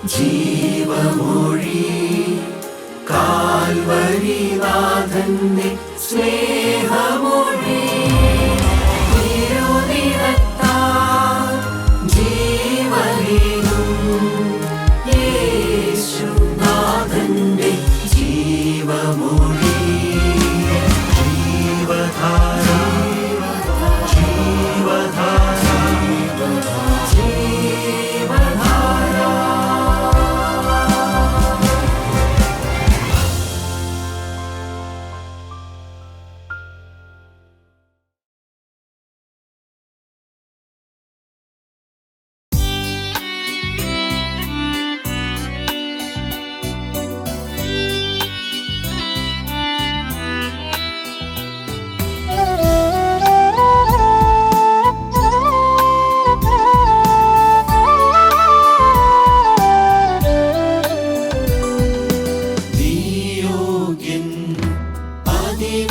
ജീവമൊഴി കാൽവരിനാഥന്റെ സ്നേഹമൊഴി തിരുനിറത്താൽ ജീവനേകും യേശുനാഥന്റെ ജീവമൊഴി ജീവധാര ജീവധാര ജീവധാര.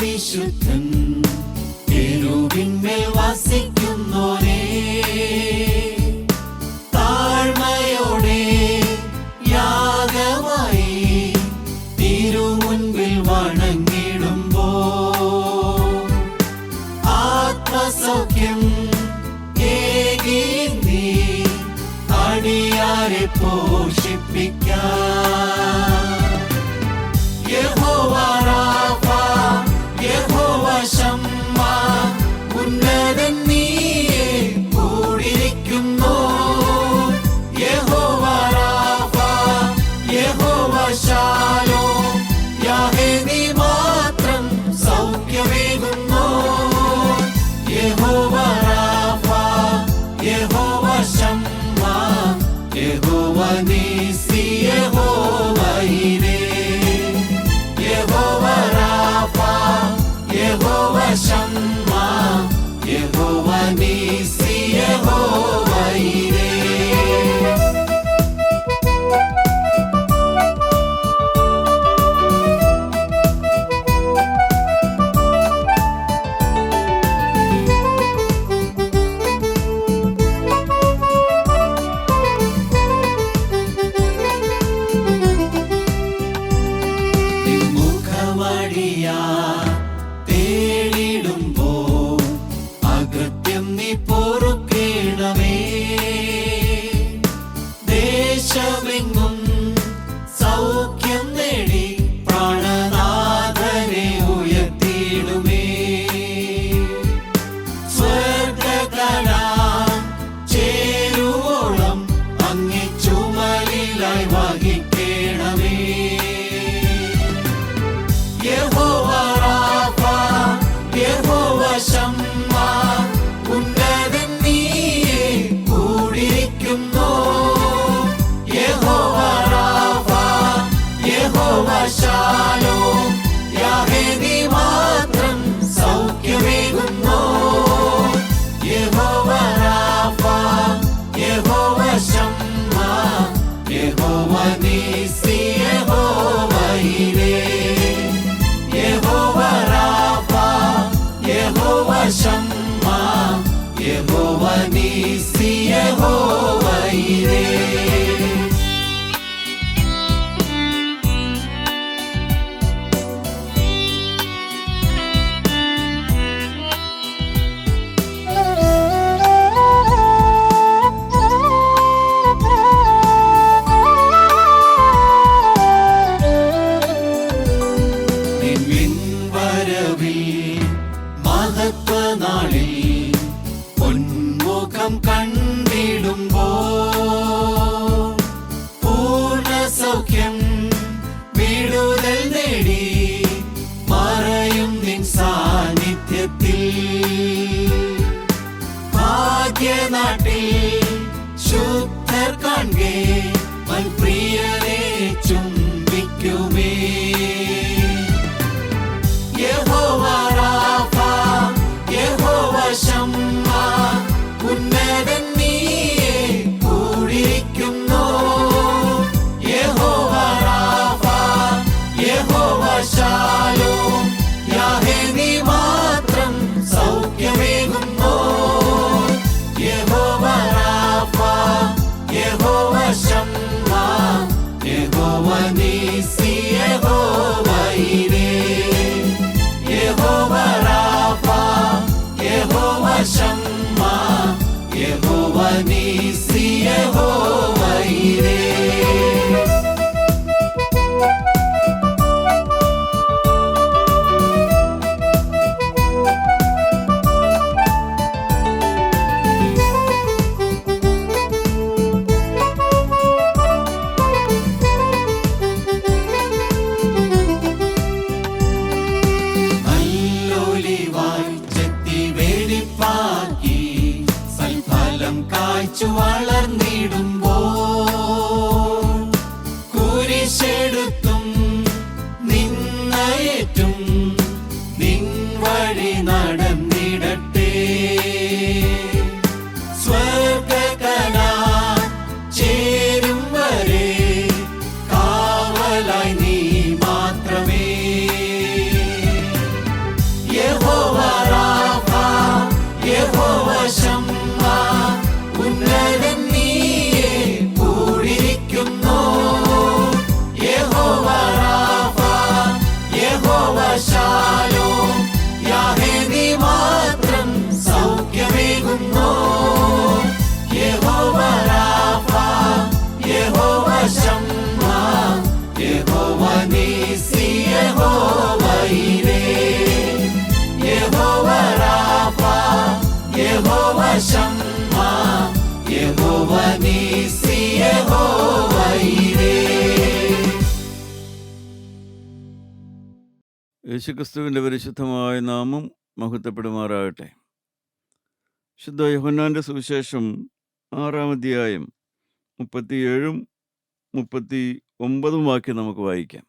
വിശുദ്ധൻ കെരൂബിന്മേൽ വസിക്കുന്നോനേ, താഴ്മയോടെ യാഗമായി തിരുമുൻപിൽ വണങ്ങിടുമ്പോൾ ആത്മസൗഖ്യം ഏകി നീ അടിയാരെ പോഷിപ്പിക്കാൻ. യഹോവ റാഫ, യഹോവ ശമ്മ, ഉന്നതൻ നീയെ കൂടിയിരിക്കുന്നു. യഹോവ റാഫ, യഹോവ ശാലോം, യാഹേ നീ മാത്രം സൗഖ്യമേകുന്നു. യഹോവ റാഫ, യഹോവ ശമ്മ, യഹോവ നീസി, യഹോവ ഈരേ. യഹോവ റാഫ, യഹോവ ശമ്മ, യഹോവ നീസി, യഹോവ ഈരേ. തേടിടുമ്പോ അകൃത്യം നീ പൊറുക്കേണമേ. ദേശമെങ്ങും സൗഖ്യം നേടി പ്രാണനാഥനെ ഉയർത്തിയിടുമേ. സ്വർഗകലാം ചേരുവോളം അങ്ങേ ചുമലിലായി വഹിക്കേണമേ. യഹോവ റാഫ, യഹോവ ശമ്മ, ഉന്നതൻ നീയെ കൂടിയിരിക്കുന്നു. യഹോവ റാഫ, യഹോവ ശാലോം, യാഹേ നീ മാത്രം സൗഖ്യമേകുന്നു. യഹോവ റാഫ, യഹോവ ശമ്മ, യഹോവ നീസി, യഹോവ ഈരേ. യഹോവ റാഫ, യഹോവ ശമ്മ, യഹോവ നീസി, യഹോവ ഈരേ. മഹത്വനാളിൽ പൊന്മുഖം കണ്ടിടുമ്പോൾ പൂർണ്ണ സൗഖ്യം വിടുതൽ നേടി മറയും നിൻ സാന്നിധ്യത്തിൽ. ഭാഗ്യനാട്ടിൽ ശുദ്ധർ കാൺകെ മൽപ്രിയനെ ചുംബിക്കുമേ. യഹോവ റാഫ, യഹോവ ശമ്മ, ഉന്നതൻ നീയെ കൂടിയിരിക്കുന്നു. യഹോവ റാഫ, യഹോവ ശാലോം, യാഹേ നീ മാത്രം സൗഖ്യമേകുന്നു. യഹോവ റാഫ, യഹോവ ശമ്മ, നീസി, യഹോവ ഈരേ, യഹോവ റാഫ, യഹോവ ശമ്മ, യഹോവ നീസി, യഹോവ ഈരേ. വളർന്നിടുമ്പോൾ കുരിശെടുത്തും നിന്നയേറ്റും നിൻ വഴി നടന്നിടട്ടെ. സ്വർഗ്ഗകനാൻ ചേരും വരെ കാവലായി നീ മാത്രമേ. യഹോവ റാഫ, യഹോവ ശമ്മ, ഉന്നതൻ നീയേ കൂടിയിരിക്കുന്നു. യഹോവ റാഫ, യഹോവ ശാലോം, യാഹേ നീ മാത്രം സൗഖ്യമേകുന്നു. യഹോവ റാഫ, യഹോവ ശമ്മ, യഹോവ നീസി, യഹോവ ഈരേ, യഹോവ റാഫ, യഹോവ ശമ്മ, യഹോവ നീസി, യഹോവ ഈരേ. യേശുക്രിസ്തുവിൻ്റെ പരിശുദ്ധമായ നാമം മഹത്വപ്പെടുമാറാകട്ടെ. ശുദ്ധ യോഹന്നാൻ്റെ സുവിശേഷം 6-ാം അധ്യായം 37-39 വാക്യം നമുക്ക് വായിക്കാം.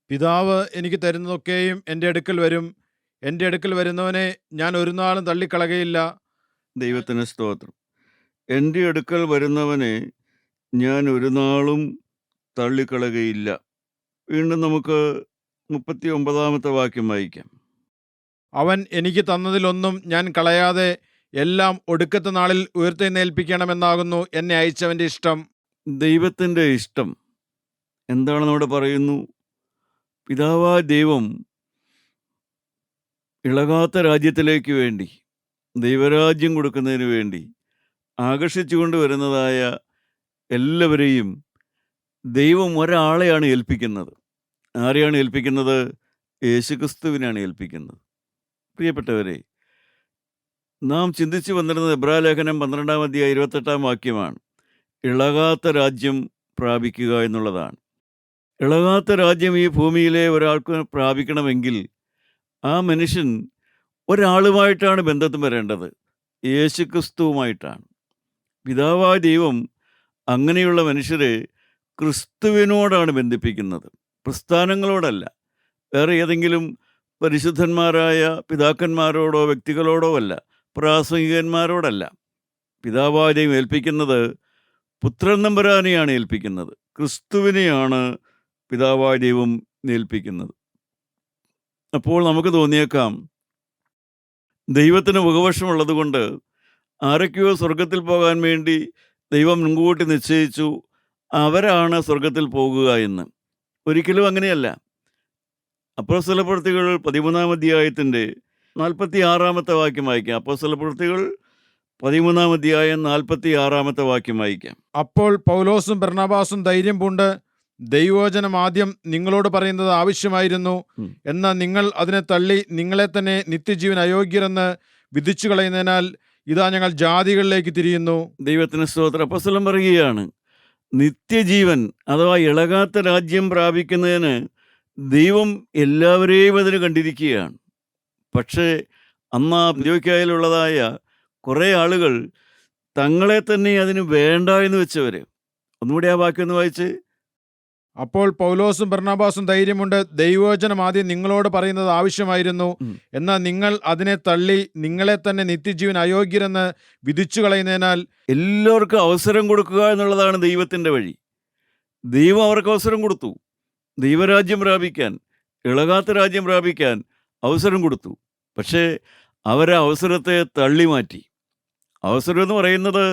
പിതാവ് എനിക്ക് തരുന്നതൊക്കെയും എൻ്റെ അടുക്കൽ വരും. എൻ്റെ അടുക്കൽ വരുന്നവനെ ഞാൻ ഒരു നാളും തള്ളിക്കളകയില്ല. ദൈവത്തിന് സ്തോത്രം. എൻ്റെ അടുക്കൽ വരുന്നവനെ ഞാൻ ഒരു നാളും തള്ളിക്കളകയില്ല. വീണ്ടും നമുക്ക് 39-ാമത്തെ വാക്യം വായിക്കാം. അവൻ എനിക്ക് തന്നതിലൊന്നും ഞാൻ കളയാതെ എല്ലാം ഒടുക്കത്തെ നാളിൽ ഉയർത്തെഴുന്നേൽപ്പിക്കണമെന്നാകുന്നു എന്നെ അയച്ചവൻ്റെ ഇഷ്ടം. ദൈവത്തിൻ്റെ ഇഷ്ടം എന്താണെന്ന് അവിടെ പറയുന്നു. പിതാവായ ദൈവം ഇളകാത്ത രാജ്യത്തിലേക്ക് വേണ്ടി, ദൈവരാജ്യം കൊടുക്കുന്നതിന് വേണ്ടി ആകർഷിച്ചുകൊണ്ട് വരുന്നതായ എല്ലാവരെയും ദൈവം ഒരാളെയാണ് ഏൽപ്പിക്കുന്നത്. ആരെയാണ് ഏൽപ്പിക്കുന്നത്? യേശുക്രിസ്തുവിനാണ് ഏൽപ്പിക്കുന്നത്. പ്രിയപ്പെട്ടവരെ, നാം ചിന്തിച്ചു വന്നിരുന്നത് എബ്രായലേഖനം 12-ാം അധ്യായം 28-ാം വാക്യമാണ്. ഇളകാത്ത രാജ്യം പ്രാപിക്കുക എന്നുള്ളതാണ്. ഇളകാത്ത രാജ്യം ഈ ഭൂമിയിലെ ഒരാൾക്ക് പ്രാപിക്കണമെങ്കിൽ ആ മനുഷ്യൻ ഒരാളുമായിട്ടാണ് ബന്ധത്തിൽ വരേണ്ടത്, യേശുക്രിസ്തുവുമായിട്ടാണ്. പിതാവായ ദൈവം അങ്ങനെയുള്ള മനുഷ്യരെ ക്രിസ്തുവിനോടാണ് ബന്ധിപ്പിക്കുന്നത്, പ്രസ്ഥാനങ്ങളോടല്ല, വേറെ ഏതെങ്കിലും പരിശുദ്ധന്മാരായ പിതാക്കന്മാരോടോ വ്യക്തികളോടോ അല്ല, പ്രാസംഗികന്മാരോടല്ല. പിതാവായ ദൈവം ഏൽപ്പിക്കുന്നത് പുത്രൻ തമ്പുരാനെയാണ് ഏൽപ്പിക്കുന്നത്, ക്രിസ്തുവിനെയാണ് പിതാവായ ദൈവം ഏൽപ്പിക്കുന്നത്. അപ്പോൾ നമുക്ക് തോന്നിയേക്കാം, ദൈവത്തിന് മുഖവശമുള്ളത് കൊണ്ട് ആരൊക്കെയോ സ്വർഗത്തിൽ പോകാൻ വേണ്ടി ദൈവം മുൻകൂട്ടി നിശ്ചയിച്ചു, അവരാണ് സ്വർഗത്തിൽ പോകുക എന്ന്. ഒരിക്കലും അങ്ങനെയല്ല. അപ്പോസ്തലപ്രവൃത്തികൾ 13-ാം അധ്യായത്തിൻ്റെ 46-ാമത്തെ വാക്യം വായിക്കാം. അപ്പോസ്തലപ്രവൃത്തികൾ 13-ാം അധ്യായം 46-ാമത്തെ വാക്യം വായിക്കാം. അപ്പോൾ പൗലോസും ബർന്നബാസും ധൈര്യം പൂണ്ട്, ദൈവവചനം ആദ്യം നിങ്ങളോട് പറയുന്നത് ആവശ്യമായിരുന്നു, എന്നാൽ നിങ്ങൾ അതിനെ തള്ളി നിങ്ങളെ തന്നെ നിത്യജീവൻ അയോഗ്യരെന്ന് വിധിച്ചു കളയുന്നതിനാൽ ഇതാ ഞങ്ങൾ ജാതികളിലേക്ക് തിരിയുന്നു. ദൈവത്തിന് സ്തോത്രം. അപ്പോസ്തലൻ പറയുകയാണ്, നിത്യജീവൻ അഥവാ ഇളകാത്ത രാജ്യം പ്രാപിക്കുന്നതിന് ദൈവം എല്ലാവരെയും അതിന് കണ്ടിരിക്കുകയാണ്. പക്ഷേ അന്ന് അന്ത്യോക്യയിലുള്ളതായ കുറേ ആളുകൾ തങ്ങളെ തന്നെ അതിന് വേണ്ട എന്ന് വെച്ചവർ. ഒന്നുകൂടി ആ വാക്യം ഒന്ന് വായിച്ച്. അപ്പോൾ പൗലോസും ബർന്നബാസും ധൈര്യമുണ്ട്, ദൈവവചനം ആദ്യം നിങ്ങളോട് പറയുന്നത് ആവശ്യമായിരുന്നു, എന്നാൽ നിങ്ങൾ അതിനെ തള്ളി നിങ്ങളെ തന്നെ നിത്യജീവൻ അയോഗ്യരെന്ന് വിധിച്ചു കളയുന്നതിനാൽ എല്ലാവർക്കും അവസരം കൊടുക്കുക എന്നുള്ളതാണ് ദൈവത്തിൻ്റെ വഴി. ദൈവം അവർക്ക് അവസരം കൊടുത്തു, ദൈവരാജ്യം പ്രാപിക്കാൻ, ഇളകാത്ത രാജ്യം പ്രാപിക്കാൻ അവസരം കൊടുത്തു. പക്ഷേ അവരെ അവസരത്തെ തള്ളി മാറ്റി. അവസരം എന്ന് പറയുന്നത്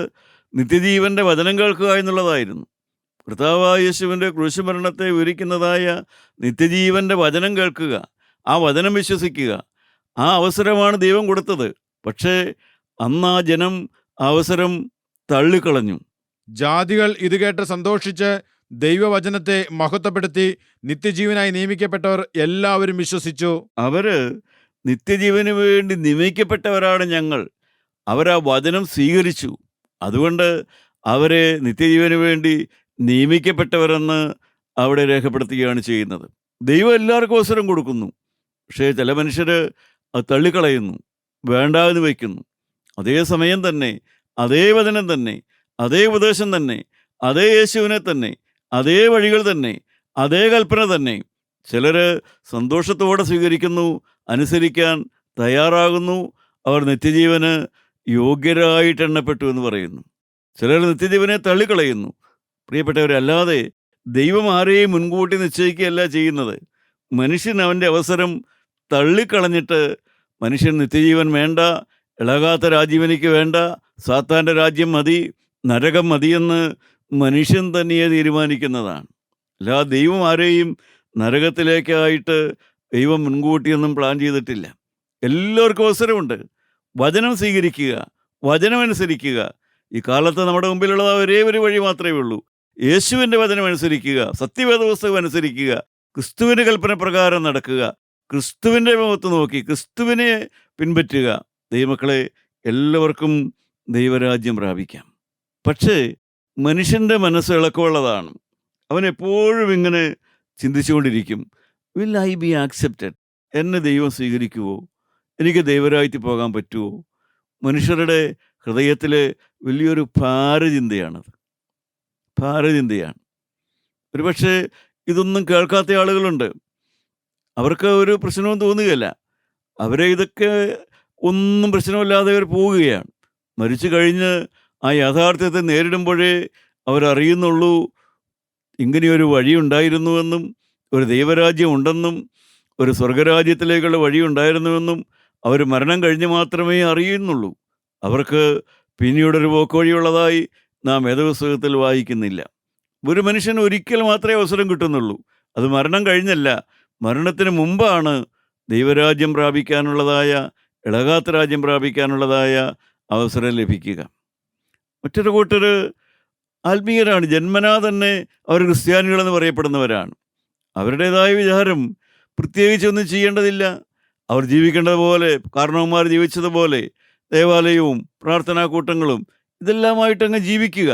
നിത്യജീവൻ്റെ വചനം കേൾക്കുക എന്നുള്ളതായിരുന്നു. കർത്താവായ യേശുവിൻ്റെ ക്രൂശുമരണത്തെ വിവരിക്കുന്നതായ നിത്യജീവൻ്റെ വചനം കേൾക്കുക, ആ വചനം വിശ്വസിക്കുക. ആ അവസരമാണ് ദൈവം കൊടുത്തത്. പക്ഷേ അന്ന് ആ ജനം ആ അവസരം തള്ളിക്കളഞ്ഞു. ജാതികൾ ഇത് കേട്ട് സന്തോഷിച്ച് ദൈവവചനത്തെ മഹത്വപ്പെടുത്തി നിത്യജീവനായി നിയമിക്കപ്പെട്ടവർ എല്ലാവരും വിശ്വസിച്ചു. അവര് നിത്യജീവന് വേണ്ടി നിയമിക്കപ്പെട്ടവരാണ് ഞങ്ങൾ. അവരാ വചനം സ്വീകരിച്ചു. അതുകൊണ്ട് അവരെ നിത്യജീവന് വേണ്ടി നിയമിക്കപ്പെട്ടവരെന്ന് അവിടെ രേഖപ്പെടുത്തുകയാണ് ചെയ്യുന്നത്. ദൈവം എല്ലാവർക്കും അവസരം കൊടുക്കുന്നു. പക്ഷേ ചില മനുഷ്യർ അത് തള്ളിക്കളയുന്നു, വേണ്ടാന്ന് വയ്ക്കുന്നു. അതേ സമയം തന്നെ, അതേ വചനം തന്നെ, അതേ ഉപദേശം തന്നെ, അതേ യേശുവിനെ തന്നെ, അതേ വഴികൾ തന്നെ, അതേ കൽപ്പന തന്നെ ചിലർ സന്തോഷത്തോടെ സ്വീകരിക്കുന്നു, അനുസരിക്കാൻ തയ്യാറാകുന്നു. അവർ നിത്യജീവന് യോഗ്യരായിട്ട് എണ്ണപ്പെട്ടു എന്ന് പറയുന്നു. ചിലർ നിത്യജീവനെ തള്ളിക്കളയുന്നു. പ്രിയപ്പെട്ടവരല്ലാതെ ദൈവം ആരെയും മുൻകൂട്ടി നിശ്ചയിക്കുകയല്ല ചെയ്യുന്നത്. മനുഷ്യൻ അവൻ്റെ അവസരം തള്ളിക്കളഞ്ഞിട്ട് മനുഷ്യൻ നിത്യജീവൻ വേണ്ട, ഇളകാത്ത രാജ്യം എനിക്ക് വേണ്ട, സാത്താൻ്റെ രാജ്യം മതി, നരകം മതിയെന്ന് മനുഷ്യൻ തന്നെയെ തീരുമാനിക്കുന്നതാണ്. അല്ല, ദൈവം ആരെയും നരകത്തിലേക്കായിട്ട് ദൈവം മുൻകൂട്ടിയൊന്നും പ്ലാൻ ചെയ്തിട്ടില്ല. എല്ലാവർക്കും അവസരമുണ്ട്. വചനം സ്വീകരിക്കുക, വചനം അനുസരിക്കുക. ഈ കാലത്ത് നമ്മുടെ മുമ്പിലുള്ളത് ഒരേ ഒരു വഴി മാത്രമേ ഉള്ളൂ. യേശുവിൻ്റെ വചനം അനുസരിക്കുക, സത്യവേദ പുസ്തകം അനുസരിക്കുക, ക്രിസ്തുവിൻ്റെ കൽപ്പന പ്രകാരം നടക്കുക, ക്രിസ്തുവിൻ്റെ മുഖത്ത് നോക്കി ക്രിസ്തുവിനെ പിൻപറ്റുക. ദൈവമക്കളെ, എല്ലാവർക്കും ദൈവരാജ്യം പ്രാപിക്കാം. പക്ഷേ മനുഷ്യൻ്റെ മനസ്സ് ഇളക്കമുള്ളതാണ്. അവൻ എപ്പോഴും ഇങ്ങനെ ചിന്തിച്ചുകൊണ്ടിരിക്കും, വിൽ ഐ ബി ആക്സെപ്റ്റഡ്? എന്നെ ദൈവം സ്വീകരിക്കുമോ? എനിക്ക് ദൈവരാജ്യത്തിൽ പോകാൻ പറ്റുമോ? മനുഷ്യരുടെ ഹൃദയത്തിലെ വലിയൊരു ഭാരചിന്തയാണത്. ഭാരചിന്തയാണ്. ഒരുപക്ഷെ ഇതൊന്നും കേൾക്കാത്ത ആളുകളുണ്ട്. അവർക്ക് ഒരു പ്രശ്നവും തോന്നുകയില്ല. അവരെ ഇതൊക്കെ ഒന്നും പ്രശ്നമില്ലാതെ അവർ പോവുകയാണ്. മരിച്ചു കഴിഞ്ഞ് ആ യാഥാർത്ഥ്യത്തെ നേരിടുമ്പോഴേ അവരറിയുന്നുള്ളൂ ഇങ്ങനെയൊരു വഴിയുണ്ടായിരുന്നുവെന്നും, ഒരു ദൈവരാജ്യം ഉണ്ടെന്നും, ഒരു സ്വർഗരാജ്യത്തിലേക്കുള്ള വഴിയുണ്ടായിരുന്നുവെന്നും അവർ മരണം കഴിഞ്ഞ് മാത്രമേ അറിയുന്നുള്ളൂ. അവർക്ക് പിന്നീടൊരു പോക്കുവഴിയുള്ളതായി നാം വേദപുസ്തകത്തിൽ വായിക്കുന്നില്ല. ഒരു മനുഷ്യന് ഒരിക്കൽ മാത്രമേ അവസരം കിട്ടുന്നുള്ളൂ. അത് മരണം കഴിഞ്ഞല്ല, മരണത്തിന് മുമ്പാണ് ദൈവരാജ്യം പ്രാപിക്കാനുള്ളതായ, ഇളകാത്ത രാജ്യം പ്രാപിക്കാനുള്ളതായ അവസരം ലഭിക്കുക. മറ്റൊരു കൂട്ടർ ആത്മീയരാണ്. ജന്മനാ തന്നെ അവർ ക്രിസ്ത്യാനികളെന്ന് പറയപ്പെടുന്നവരാണ്. അവരുടേതായ വിചാരം പ്രത്യേകിച്ചൊന്നും ചെയ്യേണ്ടതില്ല. അവർ ജീവിക്കേണ്ടതുപോലെ, കാരണവന്മാർ ജീവിച്ചതുപോലെ ദേവാലയവും പ്രാർത്ഥനാ കൂട്ടങ്ങളും ഇതെല്ലാമായിട്ടങ്ങ് ജീവിക്കുക,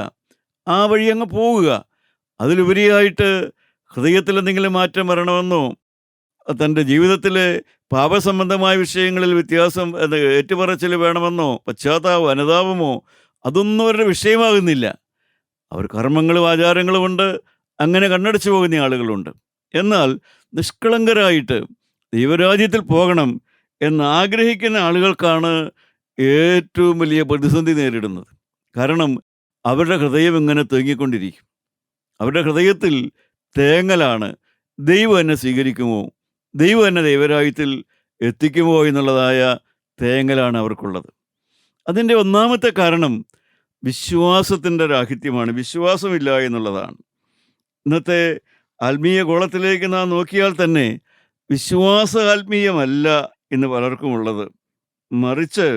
ആ വഴി അങ്ങ് പോവുക. അതിലുപരിയായിട്ട് ഹൃദയത്തിൽ എന്തെങ്കിലും മാറ്റം വരണമെന്നോ, തൻ്റെ ജീവിതത്തിലെ പാപസംബന്ധമായ വിഷയങ്ങളിൽ വ്യത്യാസം ഏറ്റുപറച്ചിൽ വേണമെന്നോ, പശ്ചാത്താപമോ അനുതാപമോ അതൊന്നും അവരുടെ വിഷയമാകുന്നില്ല. അവർ കർമ്മങ്ങളും ആചാരങ്ങളുമുണ്ട്, അങ്ങനെ കണ്ണടച്ചു പോകുന്ന ആളുകളുണ്ട്. എന്നാൽ നിഷ്കളങ്കരായിട്ട് ദൈവരാജ്യത്തിൽ പോകണം എന്നാഗ്രഹിക്കുന്ന ആളുകൾക്കാണ് ഏറ്റവും വലിയ പ്രതിസന്ധി നേരിടുന്നത്. കാരണം അവരുടെ ഹൃദയം ഇങ്ങനെ തേങ്ങിക്കൊണ്ടിരിക്കും. അവരുടെ ഹൃദയത്തിൽ തേങ്ങലാണ്. ദൈവം എന്നെ സ്വീകരിക്കുമോ, ദൈവം എന്നെ ദൈവരാജ്യത്തിൽ എത്തിക്കുമോ എന്നുള്ളതായ തേങ്ങലാണ് അവർക്കുള്ളത്. അതിൻ്റെ ഒന്നാമത്തെ കാരണം വിശ്വാസത്തിൻ്റെ രാഹിത്യമാണ്. വിശ്വാസമില്ല എന്നുള്ളതാണ്. ഇന്നത്തെ ആത്മീയ ഗോളത്തിലേക്ക് നാം നോക്കിയാൽ തന്നെ വിശ്വാസ ആത്മീയമല്ല എന്ന് പലർക്കും ഉള്ളത്. മറിച്ച്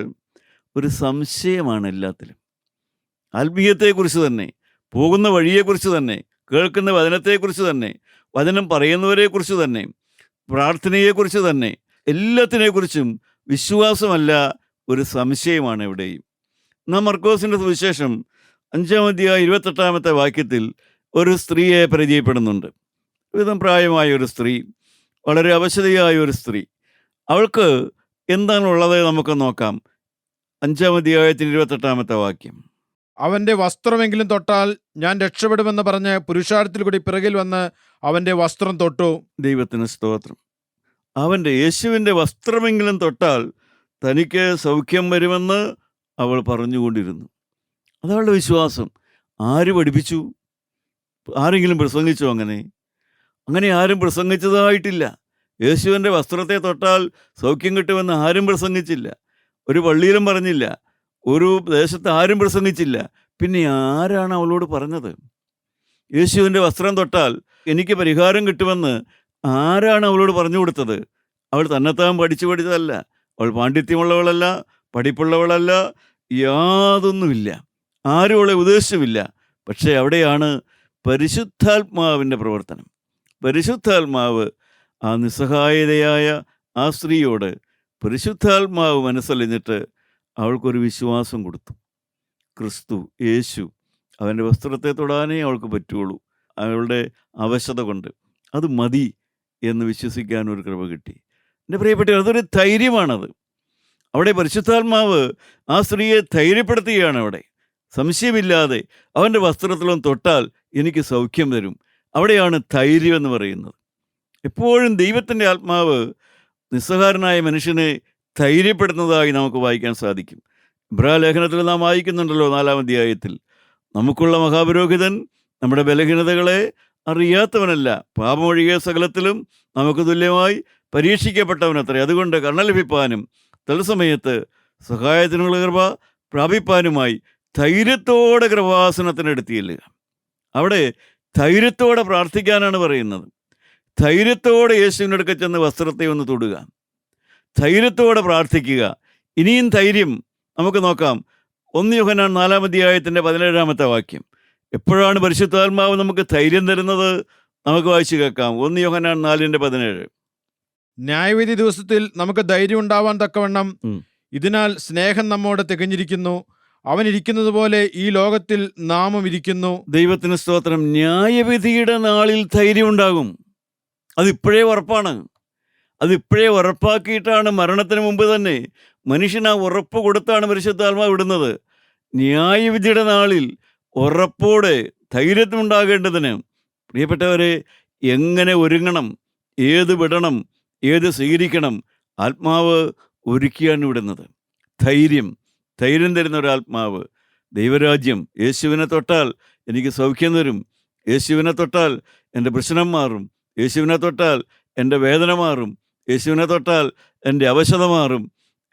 ഒരു സംശയമാണ് എല്ലാത്തിലും. ആത്മീയത്തെക്കുറിച്ച് തന്നെ, പോകുന്ന വഴിയെക്കുറിച്ച് തന്നെ, കേൾക്കുന്ന വചനത്തെക്കുറിച്ച് തന്നെ, വചനം പറയുന്നവരെക്കുറിച്ച് തന്നെ, പ്രാർത്ഥനയെക്കുറിച്ച് തന്നെ, എല്ലാത്തിനെക്കുറിച്ചും വിശ്വാസമല്ല, ഒരു സംശയമാണ് എവിടെയും. നാം മർക്കോസിൻ്റെ സുവിശേഷം 5-ാം അധ്യായം 28-ാമത്തെ വാക്യത്തിൽ ഒരു സ്ത്രീയെ പരിചയപ്പെടുന്നുണ്ട്. വിധം പ്രായമായ ഒരു സ്ത്രീ, വളരെ അവശതയായ ഒരു സ്ത്രീ. അവൾക്ക് എന്താണുള്ളത് നമുക്ക് നോക്കാം. 5-ാം അധ്യായത്തിന് 28-ാമത്തെ വാക്യം. അവന്റെ വസ്ത്രമെങ്കിലും തൊട്ടാൽ ഞാൻ രക്ഷപ്പെടുമെന്ന് പറഞ്ഞ് പുരുഷാരത്തിൽ കൂടി പിറകിൽ വന്ന് അവന്റെ വസ്ത്രം തൊട്ടു. ദൈവത്തിന് സ്തോത്രം. അവൻ്റെ യേശുവിൻ്റെ വസ്ത്രമെങ്കിലും തൊട്ടാൽ തനിക്ക് സൗഖ്യം വരുമെന്ന് അവൾ പറഞ്ഞുകൊണ്ടിരുന്നു. അതവളുടെ വിശ്വാസം. ആര് പഠിപ്പിച്ചു? ആരെങ്കിലും പ്രസംഗിച്ചോ? അങ്ങനെ ആരും പ്രസംഗിച്ചതായിട്ടില്ല. യേശുവിൻ്റെ വസ്ത്രത്തെ തൊട്ടാൽ സൗഖ്യം കിട്ടുമെന്ന് ആരും പ്രസംഗിച്ചില്ല. ഒരു പള്ളിയിലും പറഞ്ഞില്ല, ഒരു ദേശത്ത് ആരും പ്രസംഗിച്ചില്ല. പിന്നെ ആരാണ് അവളോട് പറഞ്ഞത്? യേശുവിൻ്റെ വസ്ത്രം തൊട്ടാൽ എനിക്ക് പരിഹാരം കിട്ടുമെന്ന് ആരാണ് അവളോട് പറഞ്ഞു കൊടുത്തത്? അവൾ തന്നെത്താൻ പഠിച്ചതല്ല, അവൾ പാണ്ഡിത്യമുള്ളവളല്ല, പഠിപ്പുള്ളവളല്ല, യാതൊന്നുമില്ല, ആരും അവളെ ഉപദേശിച്ചുമില്ല. പക്ഷേ അവിടെയാണ് പരിശുദ്ധാത്മാവിൻ്റെ പ്രവർത്തനം. പരിശുദ്ധാത്മാവ് ആ നിസ്സഹായതയായ ആ സ്ത്രീയോട് പരിശുദ്ധാത്മാവ് മനസ്സലിഞ്ഞിട്ട് അവൾക്കൊരു വിശ്വാസം കൊടുത്തു. ക്രിസ്തു, യേശു, അവൻ്റെ വസ്ത്രത്തെ തൊടാനേ അവൾക്ക് പറ്റുള്ളൂ, അവളുടെ അവശത കൊണ്ട് അത് മതി എന്ന് വിശ്വസിക്കാൻ ഒരു കൃപ കിട്ടി. എൻ്റെ പ്രിയപ്പെട്ടവർ, അതൊരു ധൈര്യമാണത്. അവിടെ പരിശുദ്ധാത്മാവ് ആ സ്ത്രീയെ ധൈര്യപ്പെടുത്തുകയാണ്. അവിടെ സംശയമില്ലാതെ അവൻ്റെ വസ്ത്രത്തിലും തൊട്ടാൽ എനിക്ക് സൗഖ്യം തരും. അവിടെയാണ് ധൈര്യം എന്ന് പറയുന്നത്. എപ്പോഴും ദൈവത്തിൻ്റെ ആത്മാവ് നിസ്സഹാരനായ മനുഷ്യനെ ധൈര്യപ്പെടുത്തുന്നതായി നമുക്ക് വായിക്കാൻ സാധിക്കും. ഇബ്രാലേഖനത്തിൽ നാം വായിക്കുന്നുണ്ടല്ലോ 4-ാം അധ്യായത്തിൽ, നമുക്കുള്ള മഹാപുരോഹിതൻ നമ്മുടെ ബലഹീനതകളെ അറിയാത്തവനല്ല, പാപമൊഴികെ സകലത്തിലും നമുക്ക് തുല്യമായി പരീക്ഷിക്കപ്പെട്ടവനത്രേ. അതുകൊണ്ട് കരുണ ലഭിപ്പാനും തത്സമയത്ത് സഹായത്തിനുള്ള കൃപ പ്രാപിപ്പാനുമായി ധൈര്യത്തോടെ കൃപാസനത്തിനടുത്തിയില്ല. അവിടെ ധൈര്യത്തോടെ പ്രാർത്ഥിക്കാനാണ് പറയുന്നത്. ധൈര്യത്തോടെ യേശുവിൻ്റെ അടുക്കൽ ചെന്ന് വസ്ത്രത്തെ ഒന്ന് തൊടുക, ധൈര്യത്തോടെ പ്രാർത്ഥിക്കുക. ഇനിയും ധൈര്യം നമുക്ക് നോക്കാം. 1 യോഹന്നാൻ 4-ാം അധ്യായത്തിൻ്റെ 17-ാമത്തെ വാക്യം. എപ്പോഴാണ് പരിശുദ്ധാത്മാവ് നമുക്ക് ധൈര്യം തരുന്നത്? നമുക്ക് വായിച്ചു കേൾക്കാം. 1 യോഹന്നാൻ 4:17. ന്യായവിധി ദിവസത്തിൽ നമുക്ക് ധൈര്യം ഉണ്ടാവാൻ തക്കവണ്ണം ഇതിനാൽ സ്നേഹം നമ്മോട് തികഞ്ഞിരിക്കുന്നു. അവൻ ഇരിക്കുന്നത് പോലെ ഈ ലോകത്തിൽ നാമും ഇരിക്കുന്നു. ദൈവത്തിന് സ്തോത്രം. ന്യായവിധിയുടെ നാളിൽ ധൈര്യം ഉണ്ടാകും. അതിപ്പോഴേ ഉറപ്പാണ്. അതിപ്പോഴേ ഉറപ്പാക്കിയിട്ടാണ് മരണത്തിന് മുമ്പ് തന്നെ മനുഷ്യൻ ആ ഉറപ്പ് കൊടുത്താണ് പരിശുദ്ധാത്മാവ് വിടുന്നത്. ന്യായവിധിയുടെ നാളിൽ ഉറപ്പോടെ ധൈര്യത്തിനുണ്ടാകേണ്ടതിന് പ്രിയപ്പെട്ടവരെ എങ്ങനെ ഒരുങ്ങണം, ഏത് വിടണം, ഏത് സ്വീകരിക്കണം, ആത്മാവ് ഒരുക്കിയാണ് വിടുന്നത്. ധൈര്യം തരുന്ന ഒരാത്മാവ്. ദൈവരാജ്യം. യേശുവിനെ തൊട്ടാൽ എനിക്ക് സൗഖ്യം തരും, യേശുവിനെ തൊട്ടാൽ എൻ്റെ പ്രശ്നം മാറും, യേശുവിനെ തൊട്ടാൽ എൻ്റെ വേദന മാറും, യേശുവിനെ തൊട്ടാൽ എൻ്റെ അവശത മാറും,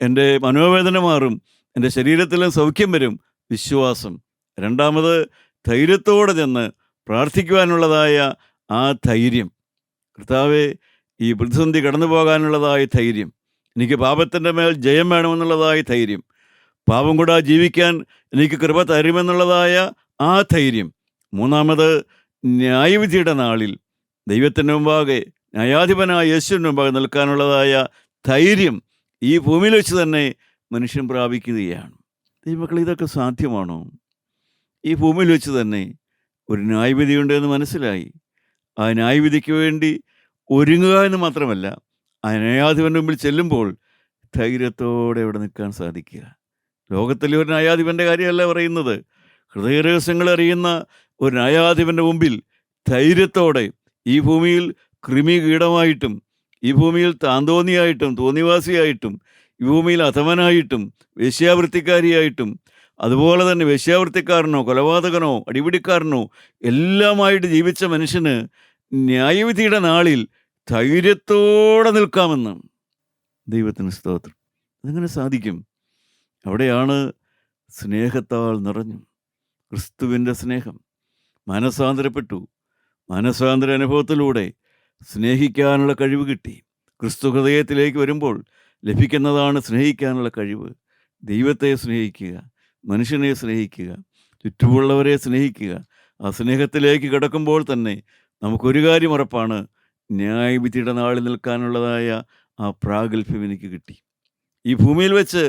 എൻ്റെ മനോവേദന മാറും, എൻ്റെ ശരീരത്തിലും സൗഖ്യം വരും. വിശ്വാസം. രണ്ടാമത് ധൈര്യത്തോടെ ചെന്ന് പ്രാർത്ഥിക്കുവാനുള്ളതായ ആ ധൈര്യം. കർത്താവേ, ഈ പ്രതിസന്ധി കടന്നു പോകാനുള്ളതായ ധൈര്യം, എനിക്ക് പാപത്തിൻ്റെ മേൽ ജയം വേണമെന്നുള്ളതായ ധൈര്യം, പാപം കൂടാതെ ജീവിക്കാൻ എനിക്ക് കൃപ തരുമെന്നുള്ളതായ ആ ധൈര്യം. മൂന്നാമത് ന്യായവിധിയുടെ നാളിൽ ദൈവത്തിൻ്റെ മുമ്പാകെ, ന്യായാധിപനായ യേശുവിൻ്റെ മുമ്പാകെ നിൽക്കാനുള്ളതായ ധൈര്യം ഈ ഭൂമിയിൽ വെച്ച് തന്നെ മനുഷ്യൻ പ്രാപിക്കുകയാണ്. ദൈവമക്കൾ, ഇതൊക്കെ സാധ്യമാണോ? ഈ ഭൂമിയിൽ വെച്ച് തന്നെ ഒരു ന്യായവിധിയുണ്ട് എന്ന് മനസ്സിലായി. ആ ന്യായവിധിക്ക് വേണ്ടി ഒരുങ്ങുക എന്ന് മാത്രമല്ല, ആ ന്യായാധിപൻ്റെ മുമ്പിൽ ചെല്ലുമ്പോൾ ധൈര്യത്തോടെ അവിടെ നിൽക്കാൻ സാധിക്കുക. ലോകത്തിലെ ഒരു ന്യായാധിപൻ്റെ കാര്യമല്ല പറയുന്നത്. ഹൃദയരഹസ്യങ്ങൾ അറിയുന്ന ഒരു ന്യായാധിപൻ്റെ മുമ്പിൽ ധൈര്യത്തോടെ ഈ ഭൂമിയിൽ കൃമികീടമായിട്ടും, ഈ ഭൂമിയിൽ താന്തോന്നിയായിട്ടും, തോന്നിവാസിയായിട്ടും, ഈ ഭൂമിയിൽ അധമനായിട്ടും, വേശ്യാവൃത്തിക്കാരിയായിട്ടും, അതുപോലെ തന്നെ വേശ്യാവൃത്തിക്കാരനോ കൊലപാതകനോ അടിപിടിക്കാരനോ എല്ലാമായിട്ട് ജീവിച്ച മനുഷ്യന് ന്യായവിധിയുടെ നാളിൽ ധൈര്യത്തോടെ നിൽക്കാമെന്ന്. ദൈവത്തിന് സ്തോത്രം. അതെങ്ങനെ സാധിക്കും? അവിടെയാണ് സ്നേഹത്താൽ നിറഞ്ഞു. ക്രിസ്തുവിൻ്റെ സ്നേഹം. മനസാന്തരപ്പെട്ടു. മനസാന്തര അനുഭവത്തിലൂടെ സ്നേഹിക്കാനുള്ള കഴിവ് കിട്ടി. ക്രിസ്തു ഹൃദയത്തിലേക്ക് വരുമ്പോൾ ലഭിക്കുന്നതാണ് സ്നേഹിക്കാനുള്ള കഴിവ്. ദൈവത്തെ സ്നേഹിക്കുക, മനുഷ്യനെ സ്നേഹിക്കുക, ചുറ്റുമുള്ളവരെ സ്നേഹിക്കുക. ആ സ്നേഹത്തിലേക്ക് കിടക്കുമ്പോൾ തന്നെ നമുക്കൊരു കാര്യം ഉറപ്പാണ്, ന്യായവിധിയുടെ നാളിൽ നിൽക്കാനുള്ളതായ ആ പ്രാഗൽഭ്യം എനിക്ക് കിട്ടി. ഈ ഭൂമിയിൽ വെച്ച്